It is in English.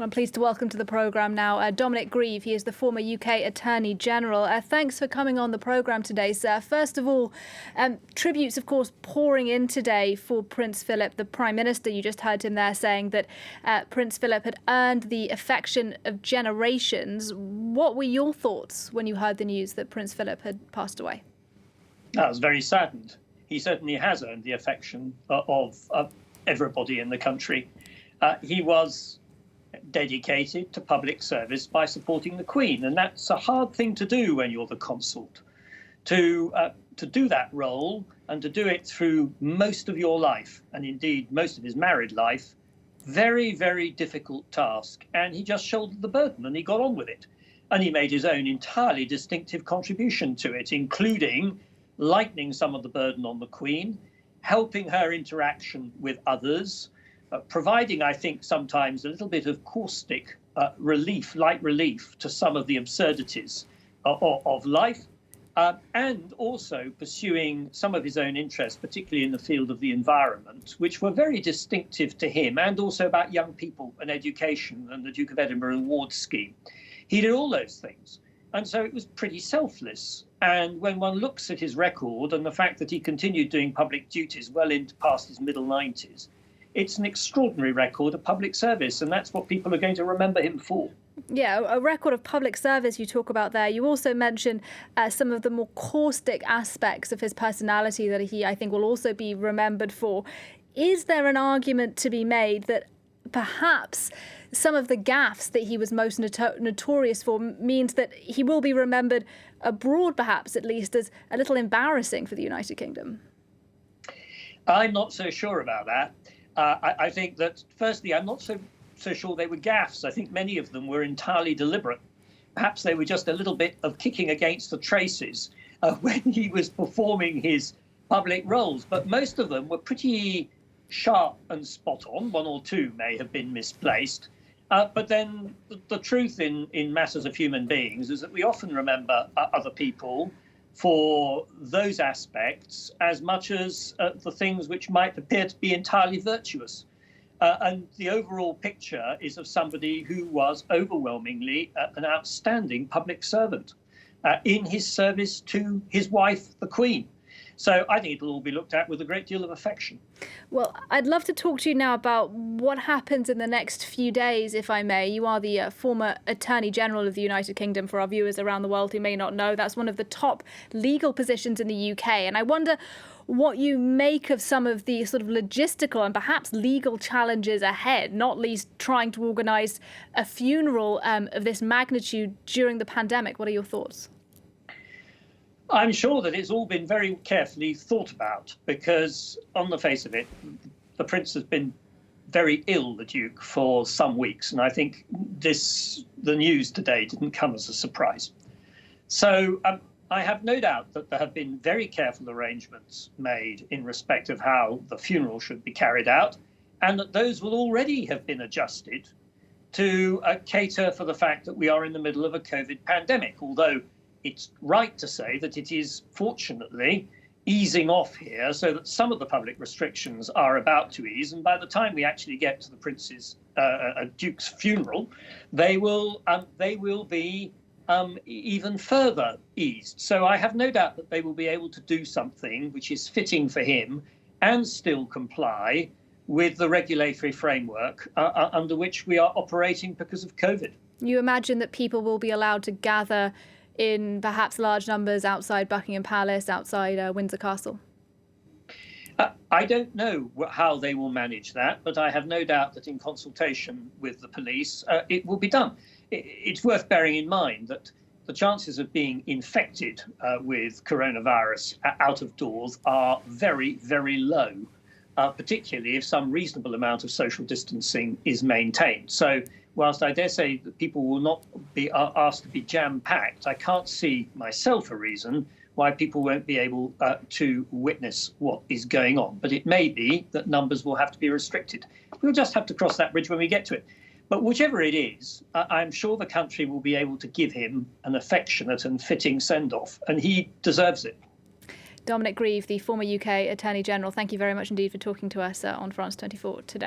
I'm pleased to welcome to the programme now Dominic Grieve. He is the former UK Attorney General. Thanks for coming on the programme today, sir. First of all, tributes, of course, pouring in today for Prince Philip. The Prime Minister, you just heard him there saying that Prince Philip had earned the affection of generations. What were your thoughts when you heard the news that Prince Philip had passed away? I was very saddened. He certainly has earned the affection of everybody in the country. He was dedicated to public service by supporting the Queen, and that's a hard thing to do when you're the consort. To do that role and to do it through most of your life, and indeed most of his married life, very, very difficult task. And he just shouldered the burden and he got on with it. And he made his own entirely distinctive contribution to it, including lightening some of the burden on the Queen, helping her interaction with others, providing, I think, sometimes a little bit of caustic light relief to some of the absurdities of life, and also pursuing some of his own interests, particularly in the field of the environment, which were very distinctive to him, and also about young people and education and the Duke of Edinburgh Award scheme. He did all those things. And so it was pretty selfless. And when one looks at his record and the fact that he continued doing public duties well into past his middle 90s, it's an extraordinary record of public service, and that's what people are going to remember him for. Yeah, a record of public service you talk about there. You also mentioned some of the more caustic aspects of his personality that he, I think, will also be remembered for. Is there an argument to be made that perhaps some of the gaffes that he was most notorious for means that he will be remembered abroad, perhaps at least, as a little embarrassing for the United Kingdom? I'm not so sure about that. I think that, firstly, I'm not so sure they were gaffes. I think many of them were entirely deliberate. Perhaps they were just a little bit of kicking against the traces when he was performing his public roles. But most of them were pretty sharp and spot on. One or two may have been misplaced. But then the truth in matters of human beings is that we often remember other people for those aspects as much as the things which might appear to be entirely virtuous. And the overall picture is of somebody who was overwhelmingly an outstanding public servant in his service to his wife, the Queen. So I think it'll all be looked at with a great deal of affection. Well, I'd love to talk to you now about what happens in the next few days, if I may. You are the former Attorney General of the United Kingdom, for our viewers around the world who may not know. That's one of the top legal positions in the UK. And I wonder what you make of some of the sort of logistical and perhaps legal challenges ahead, not least trying to organise a funeral of this magnitude during the pandemic. What are your thoughts? I'm sure that it's all been very carefully thought about, because on the face of it, the Prince has been very ill, the Duke, for some weeks. And I think the news today didn't come as a surprise. So I have no doubt that there have been very careful arrangements made in respect of how the funeral should be carried out, and that those will already have been adjusted to cater for the fact that we are in the middle of a COVID pandemic, although it's right to say that it is fortunately easing off here, so that some of the public restrictions are about to ease. And by the time we actually get to the Duke's funeral, they will be even further eased. So I have no doubt that they will be able to do something which is fitting for him and still comply with the regulatory framework under which we are operating because of COVID. You imagine that people will be allowed to gather in perhaps large numbers outside Buckingham Palace, outside Windsor Castle? I don't know how they will manage that, but I have no doubt that in consultation with the police, it will be done. It's worth bearing in mind that the chances of being infected with coronavirus out of doors are very, very low, particularly if some reasonable amount of social distancing is maintained. So whilst I dare say that people will not be asked to be jam-packed, I can't see myself a reason why people won't be able to witness what is going on. But it may be that numbers will have to be restricted. We'll just have to cross that bridge when we get to it. But whichever it is, I'm sure the country will be able to give him an affectionate and fitting send-off, and he deserves it. Dominic Grieve, the former UK Attorney General, thank you very much indeed for talking to us on France 24 today.